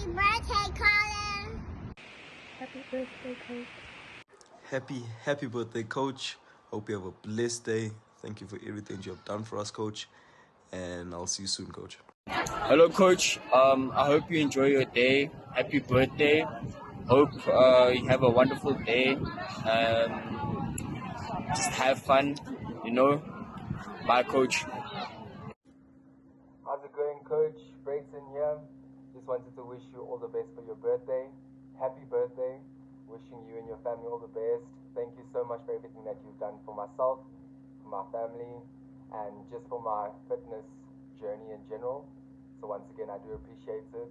birthday, Colin. Happy birthday, Coach. Happy birthday, Coach. Hope you have a blessed day. Thank you for everything you have done for us, Coach. And I'll see you soon, Coach. Hello, Coach. I hope you enjoy your day. Happy birthday. Hope you have a wonderful day. Just have fun, Bye, Coach. How's it going, Coach? Brayton here. Just wanted to wish you all the best for your birthday. Happy birthday. Wishing you and your family all the best. Thank you so much for everything that you've done for myself, for my family, and just for my fitness journey in general. So once again, I do appreciate it.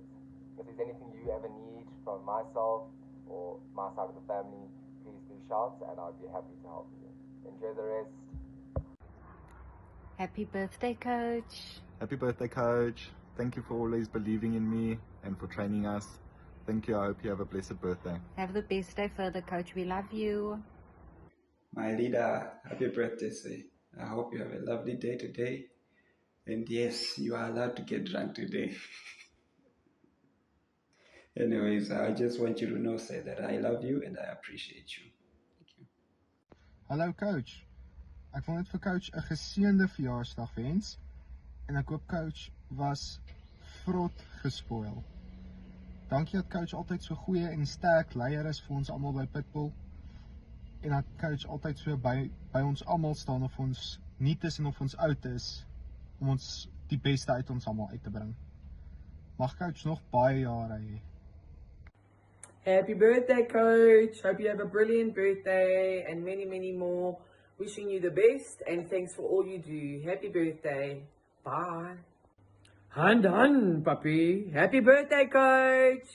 If there's anything you ever need from myself or my side of the family, please do shout and I'll be happy to help you. Enjoy the rest. Happy birthday, Coach. Happy birthday, Coach. Thank you for always believing in me and for training us. Thank you. I hope you have a blessed birthday. Have the best day further, Coach. We love you. My leader, happy birthday, say. I hope you have a lovely day today. And yes, you are allowed to get drunk today. Anyways, I just want you to know, say, that I love you and I appreciate you. Thank you. Hallo coach. Ek wil net vir coach 'n geseënde verjaarsdag wens. En ek hoop coach was vrot gespoil. Dankie dat coach altyd so goeie en sterk leier is vir ons almal by Pitbull. En dat coach altyd so by ons almal staan of ons nuut is en of ons oud is om ons die beste uit ons almal uit te bring. Mag coach nog baie jare hê. Happy birthday, Coach. Hope you have a brilliant birthday and many, many more. Wishing you the best and thanks for all you do. Happy birthday. Bye. Han, puppy. Happy birthday, Coach.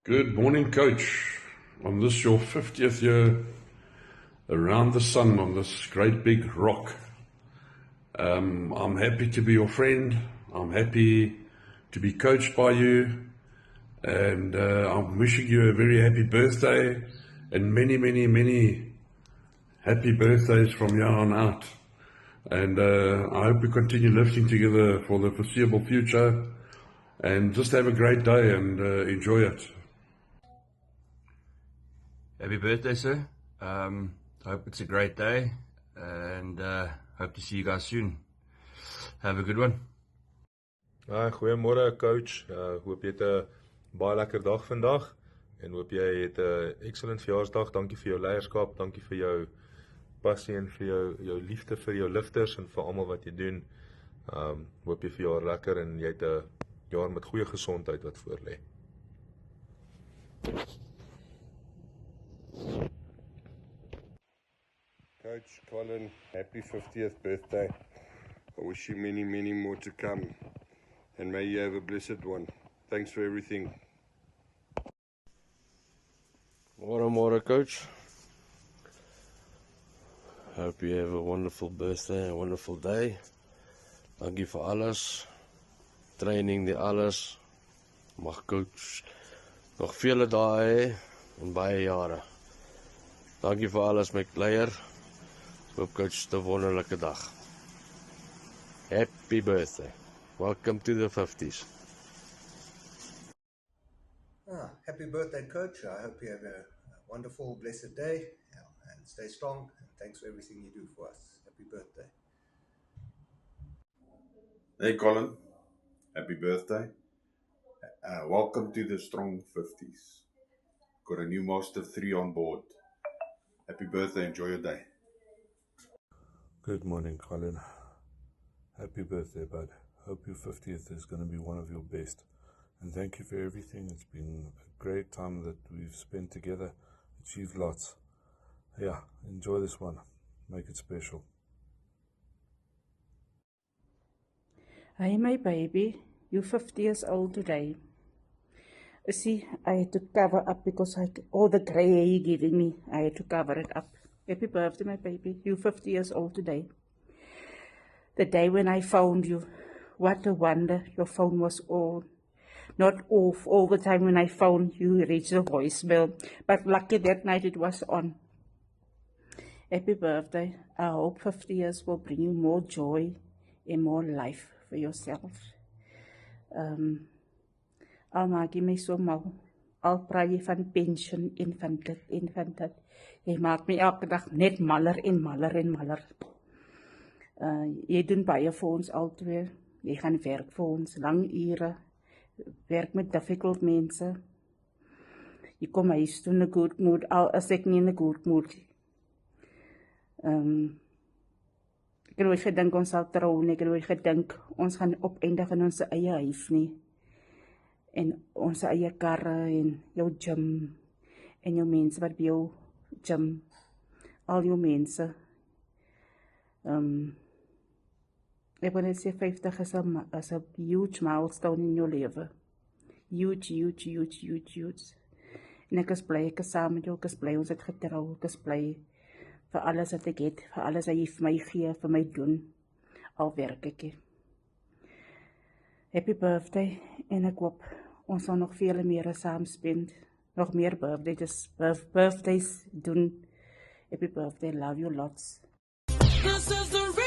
Good morning, Coach. On this your 50th year around the sun on this great big rock. I'm happy to be your friend. I'm happy to be coached by you. And I'm wishing you a very happy birthday and many, many, many happy birthdays from here on out. And I hope we continue lifting together for the foreseeable future. And just have a great day and enjoy it. Happy birthday, sir. Hope it's a great day. And hope to see you guys soon. Have a good one. Goeiemôre, coach. Hoop jy het 'n baie lekker dag vandag en hoop jy het 'n excellent verjaarsdag. Dankie vir jou leierskap, dankie vir jou passie en vir jou liefde vir jou lifters en vir almal wat jy doen. Hoop jy verjaar lekker en jy het 'n jaar met goeie gesondheid wat voor lê. Coach Colin, happy 50th birthday. I wish you many, many more to come. And may you have a blessed one. Thanks for everything. Môre, Coach. Hope you have a wonderful birthday, a wonderful day. Dankie vir alles. Training, die alles. Mag Coach nog vele dae hê en baie jare. Dankie vir alles, my leier. Hoop Coach 'n wonderlike dag. Happy birthday. Welcome to the 50s. Happy birthday, Coach. I hope you have a wonderful, blessed day and stay strong. And thanks for everything you do for us. Happy birthday. Hey, Colin. Happy birthday. Welcome to the strong 50s. Got a new Master 3 on board. Happy birthday. Enjoy your day. Good morning, Colin. Happy birthday, bud. Hope your 50th is going to be one of your best. And thank you for everything. It's been a great time that we've spent together. Achieved lots. Yeah, enjoy this one. Make it special. Hey, my baby. You're 50 years old today. See, I had to cover up because all the grey hair you're giving me, I had to cover it up. Happy birthday, my baby. You're 50 years old today. The day when I found you, what a wonder. Your phone was not off all the time. When I phoned you, reached the voicemail. But lucky that night it was on. Happy birthday. I hope 50 years will bring you more joy and more life for yourself. Al maak jy my so mal. Al praat jy van pension en van dit en van dit. Jy maak my elke dag net maller en maller en maller. Jy doen baie vir ons albei. Jy gaan werk vir ons, lang ure. Werk met difficult mense. Jy kom huis toe in 'n good mood, al as ek nie in 'n good mood. Ek het nooit gedink ons sal trou nie, ek het nooit gedink ons gaan opeindig in ons eie huis nie. En ons eie karre en jou gym en jou mense wat by jou gym, al jou mense. Ek wil net sê 50 is 'n huge milestone in jou lewe. Huge. En ek is bly, ek is saam met jou, ek is bly ons het getrou, ek is bly vir alles wat ek het, vir alles wat jy vir my gee, vir my doen, al werk ek. Happy birthday, en ek hoop ons sal nog vele meer saam spend, nog meer birthdays doen. Happy birthday, love you lots. This is the